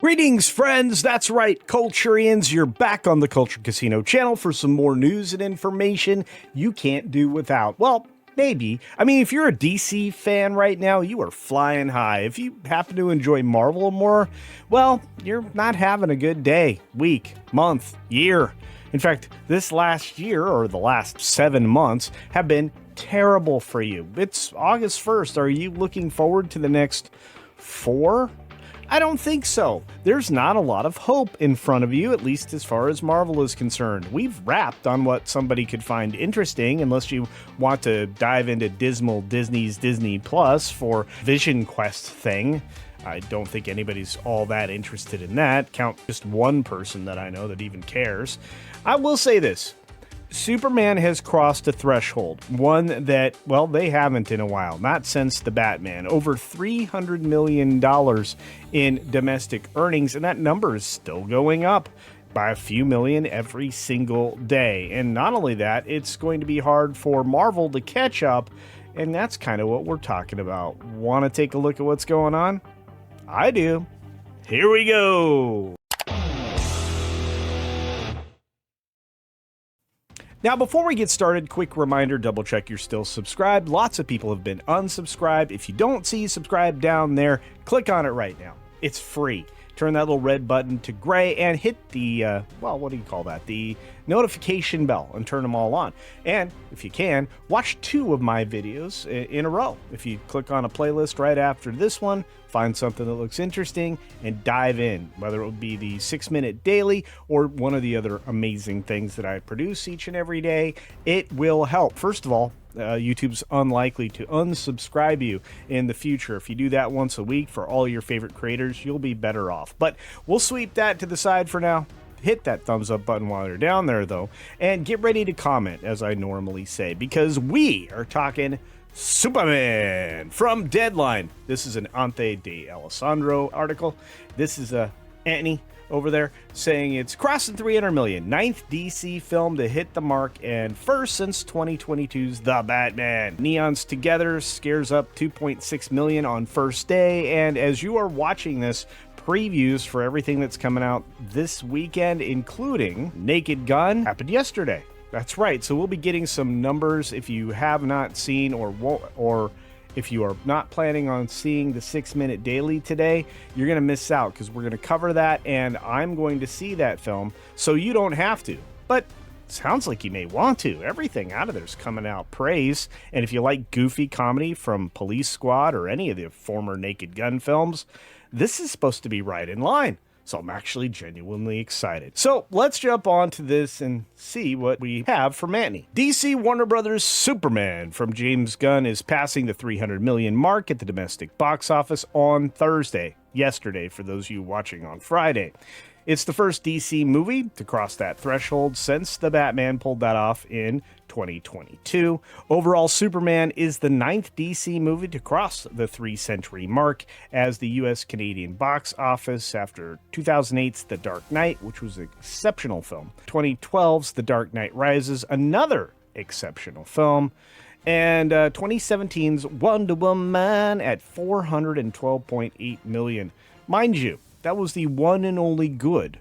Greetings, friends. That's right, Culturians. You're back on the Culture Casino channel for some more news and information you can't do without. Well, maybe. I mean, if you're a DC fan right now, you are flying high. If you happen to enjoy Marvel more, well, you're not having a good day, week, month, year. In fact, this last year, or the last 7 months, have been terrible for you. It's August 1st. Are you looking forward to the next 4? I don't think so. There's not a lot of hope in front of you, at least as far as Marvel is concerned. We've wrapped on what somebody could find interesting, unless you want to dive into Dismal Disney's Disney Plus for Vision Quest thing. I don't think anybody's all that interested in that. Count just one person that I know that even cares. I will say this. Superman has crossed a threshold, one that, well, they haven't in a while, not since the Batman. Over $300 million in domestic earnings, and that number is still going up by a few million every single day. And not only that, it's going to be hard for Marvel to catch up, and that's kind of what we're talking about. Want to take a look at what's going on? I do. Here we go. Now, before we get started, quick reminder, double check you're still subscribed. Lots of people have been unsubscribed. If you don't see subscribe down there, click on it right now. It's free. Turn that little red button to gray and hit the, what do you call that? The notification bell and turn them all on. And if you can, watch 2 of my videos in a row. If you click on a playlist right after this one, find something that looks interesting and dive in, whether it would be the 6-minute daily or one of the other amazing things that I produce each and every day. It will help. First of all, YouTube's unlikely to unsubscribe you in the future. If you do that once a week for all your favorite creators, you'll be better off. But we'll sweep that to the side for now. Hit that thumbs up button while you're down there, though, and get ready to comment, as I normally say, because we are talking Superman from Deadline. This is an Ante de Alessandro article. This is Anthony over there saying it's crossing 300 million. 9th DC film to hit the mark and first since 2022's The Batman. Neons Together scares up 2.6 million on first day, and as you are watching this, previews for everything that's coming out this weekend, including Naked Gun, happened yesterday. That's right. So we'll be getting some numbers. If you have not seen or if you are not planning on seeing the 6-minute daily today, you're going to miss out because we're going to cover that, and I'm going to see that film, so you don't have to. But sounds like you may want to. Everything out of there's coming out praise, and if you like goofy comedy from Police Squad or any of the former Naked Gun films, this is supposed to be right in line. So I'm actually genuinely excited. So let's jump on to this and see what we have for Manny. DC Warner Brothers' Superman from James Gunn is passing the 300 million mark at the domestic box office on Thursday. Yesterday, for those of you watching on Friday. It's the first DC movie to cross that threshold since the Batman pulled that off in 2022. Overall, Superman is the 9th DC movie to cross the 3-century mark as the US-Canadian box office after 2008's The Dark Knight, which was an exceptional film. 2012's The Dark Knight Rises, another exceptional film. And 2017's Wonder Woman at 412.8 million. Mind you, that was the one and only good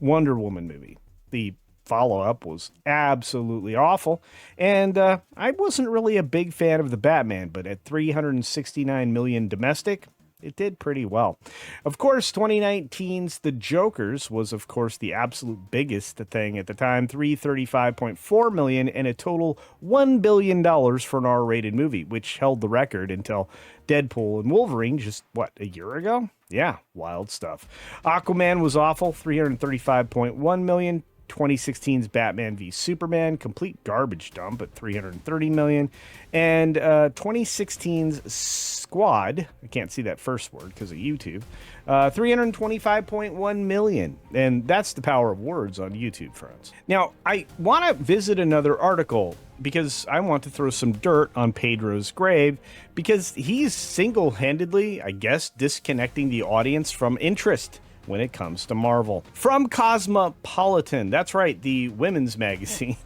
Wonder Woman movie. The follow-up was absolutely awful, and I wasn't really a big fan of the Batman, but at 369 million domestic, it did pretty well. Of course, 2019's The Jokers was, of course, the absolute biggest thing at the time, 335.4 million, and a total $1 billion for an R-rated movie, which held the record until Deadpool and Wolverine just, a year ago? Yeah, wild stuff. Aquaman was awful, 335.1 million. 2016's Batman v Superman, complete garbage dump at 330 million. And 2016's Squad, I can't see that first word because of YouTube, 325.1 million. And that's the power of words on YouTube, friends. Now, I want to visit another article because I want to throw some dirt on Pedro's grave because he's single-handedly, I guess, disconnecting the audience from interest when it comes to Marvel. From Cosmopolitan, that's right, the women's magazine.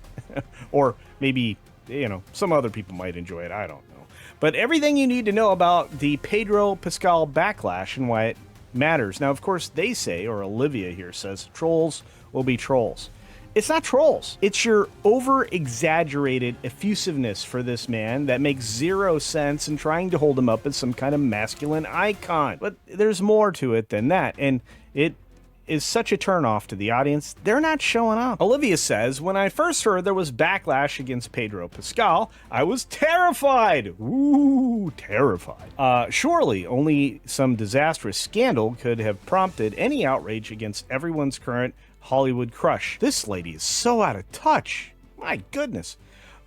Or maybe, some other people might enjoy it, I don't know. But everything you need to know about the Pedro Pascal backlash and why it matters. Now, of course, they say, or Olivia here says, trolls will be trolls. It's not trolls. It's your over-exaggerated effusiveness for this man that makes zero sense and trying to hold him up as some kind of masculine icon. But there's more to it than that, and it is such a turnoff to the audience, they're not showing up. Olivia says, when I first heard there was backlash against Pedro Pascal, I was terrified. Ooh, terrified. Surely only some disastrous scandal could have prompted any outrage against everyone's current Hollywood crush. This lady is so out of touch. My goodness.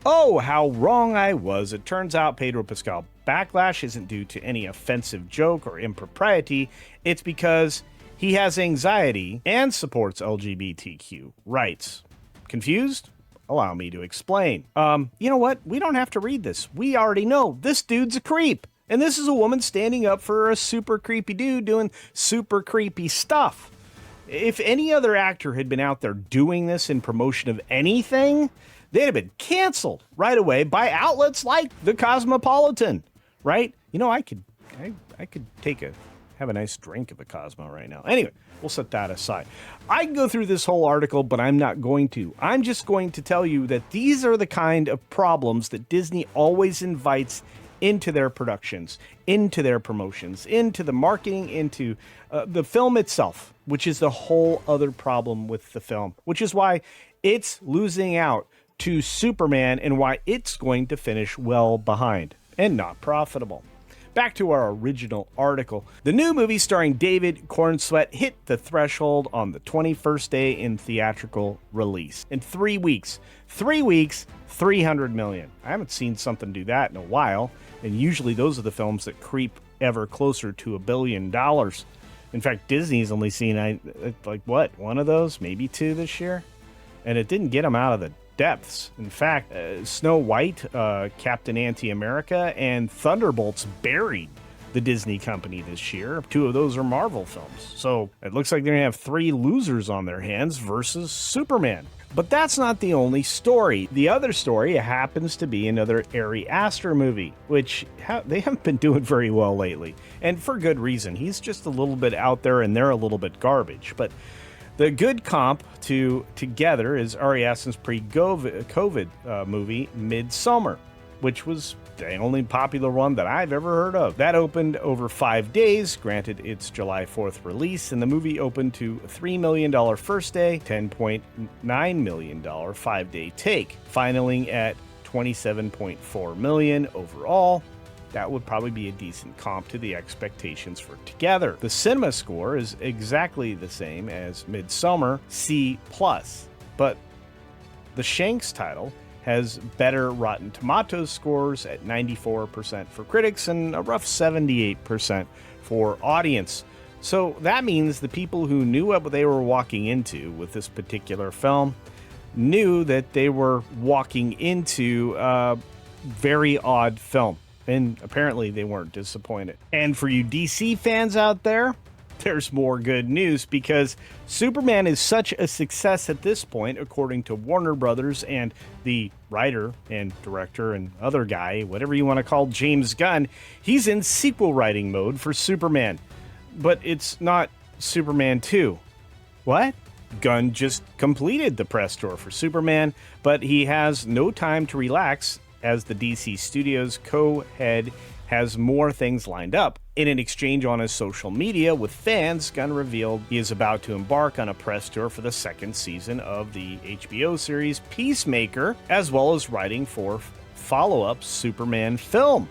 Oh, how wrong I was. It turns out Pedro Pascal backlash isn't due to any offensive joke or impropriety. It's because he has anxiety and supports LGBTQ rights. Confused? Allow me to explain. You know what? We don't have to read this. We already know this dude's a creep. And this is a woman standing up for a super creepy dude doing super creepy stuff. If any other actor had been out there doing this in promotion of anything, they'd have been canceled right away by outlets like the Cosmopolitan, right? You know, I could have a nice drink of a Cosmo right now. Anyway, we'll set that aside. I can go through this whole article, but I'm not going to. I'm just going to tell you that these are the kind of problems that Disney always invites into their productions, into their promotions, into the marketing, into the film itself, which is the whole other problem with the film, which is why it's losing out to Superman and why it's going to finish well behind and not profitable. Back to our original article. The new movie starring David Cornsweet hit the threshold on the 21st day in theatrical release. In 3 weeks, 300 million. I haven't seen something do that in a while, and usually those are the films that creep ever closer to $1 billion. In fact, Disney's only seen, one of those, maybe two this year, and it didn't get them out of the depths. In fact, Snow White, Captain Anti-America, and Thunderbolts buried the Disney company this year. 2 of those are Marvel films. So it looks like they're going to have 3 losers on their hands versus Superman. But that's not the only story. The other story happens to be another Ari Aster movie, which they haven't been doing very well lately. And for good reason. He's just a little bit out there and they're a little bit garbage. But the good comp to Together is Ari Aster's pre-COVID movie, Midsummer, which was the only popular one that I've ever heard of. That opened over 5 days, granted its July 4th release, and the movie opened to $3 million first day, $10.9 million 5-day take, finaling at $27.4 million overall. That would probably be a decent comp to the expectations for Together. The cinema score is exactly the same as Midsummer, C+, but the Shanks title has better Rotten Tomatoes scores at 94% for critics and a rough 78% for audience. So that means the people who knew what they were walking into with this particular film knew that they were walking into a very odd film. And apparently they weren't disappointed. And for you DC fans out there, there's more good news because Superman is such a success at this point, according to Warner Brothers and the writer and director and other guy, whatever you want to call James Gunn, he's in sequel writing mode for Superman. But it's not Superman 2. What? Gunn just completed the press tour for Superman, but he has no time to relax as the DC Studios co-head has more things lined up. In an exchange on his social media with fans, Gunn revealed he is about to embark on a press tour for the 2nd season of the HBO series Peacemaker, as well as writing for follow-up Superman film.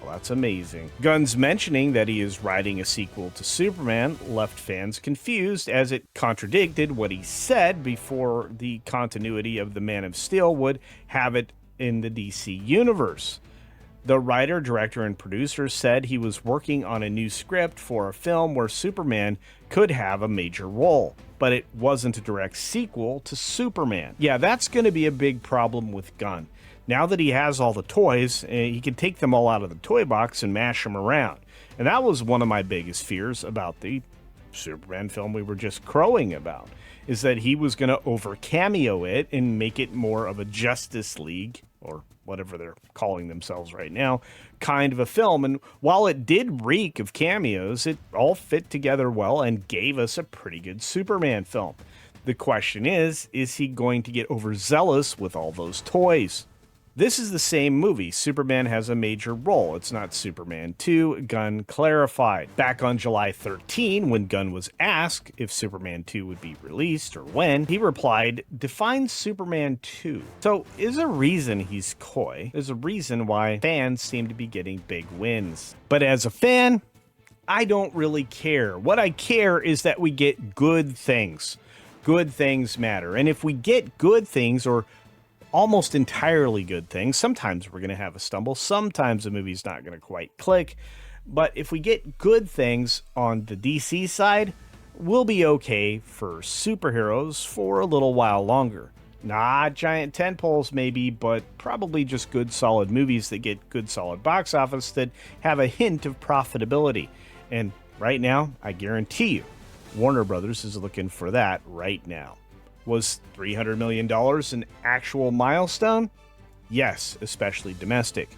Well, that's amazing. Gunn's mentioning that he is writing a sequel to Superman left fans confused, as it contradicted what he said before the continuity of the Man of Steel would have it in the DC universe. The writer, director, and producer said he was working on a new script for a film where Superman could have a major role, but it wasn't a direct sequel to Superman. Yeah, that's going to be a big problem with Gunn. Now that he has all the toys, he can take them all out of the toy box and mash them around. And that was one of my biggest fears about the Superman film we were just crowing about, is that he was going to over cameo it and make it more of a Justice League, or whatever they're calling themselves right now, kind of a film. And while it did reek of cameos, it all fit together well and gave us a pretty good Superman film. The question is he going to get overzealous with all those toys? This is the same movie. Superman has a major role. It's not Superman 2, Gunn clarified. Back on July 13, when Gunn was asked if Superman 2 would be released or when, he replied, "Define Superman 2. So there's a reason he's coy. There's a reason why fans seem to be getting big wins. But as a fan, I don't really care. What I care is that we get good things. Good things matter. And if we get good things, or almost entirely good things, sometimes we're going to have a stumble, sometimes the movie's not going to quite click, but if we get good things on the DC side, we'll be okay for superheroes for a little while longer. Not giant tentpoles maybe, but probably just good solid movies that get good solid box office that have a hint of profitability. And right now, I guarantee you, Warner Brothers is looking for that right now. Was $300 million an actual milestone? Yes, especially domestic.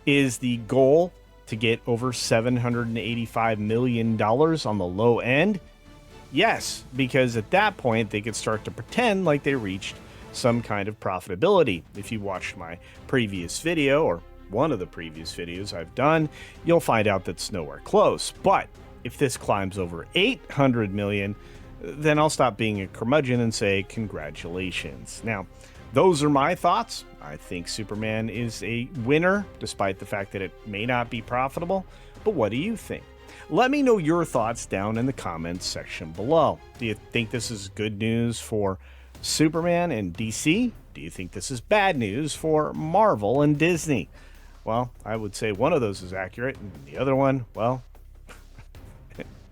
Is the goal to get over $785 million on the low end? Yes, because at that point they could start to pretend like they reached some kind of profitability. If you watched my previous video, or one of the previous videos I've done, you'll find out that's nowhere close. But if this climbs over $800 million, then I'll stop being a curmudgeon and say congratulations. Now, those are my thoughts. I think Superman is a winner, despite the fact that it may not be profitable. But what do you think? Let me know your thoughts down in the comments section below. Do you think this is good news for Superman and DC? Do you think this is bad news for Marvel and Disney? Well, I would say one of those is accurate, and the other one, well,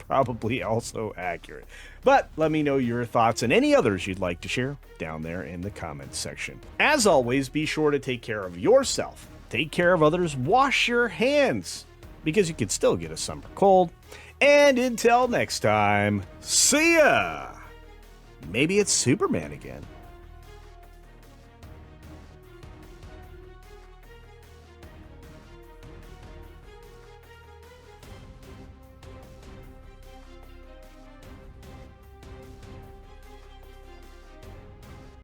probably also accurate. But let me know your thoughts and any others you'd like to share down there in the comments section. As always, be sure to take care of yourself, take care of others, wash your hands, because you could still get a summer cold. And until next time, see ya! Maybe it's Superman again.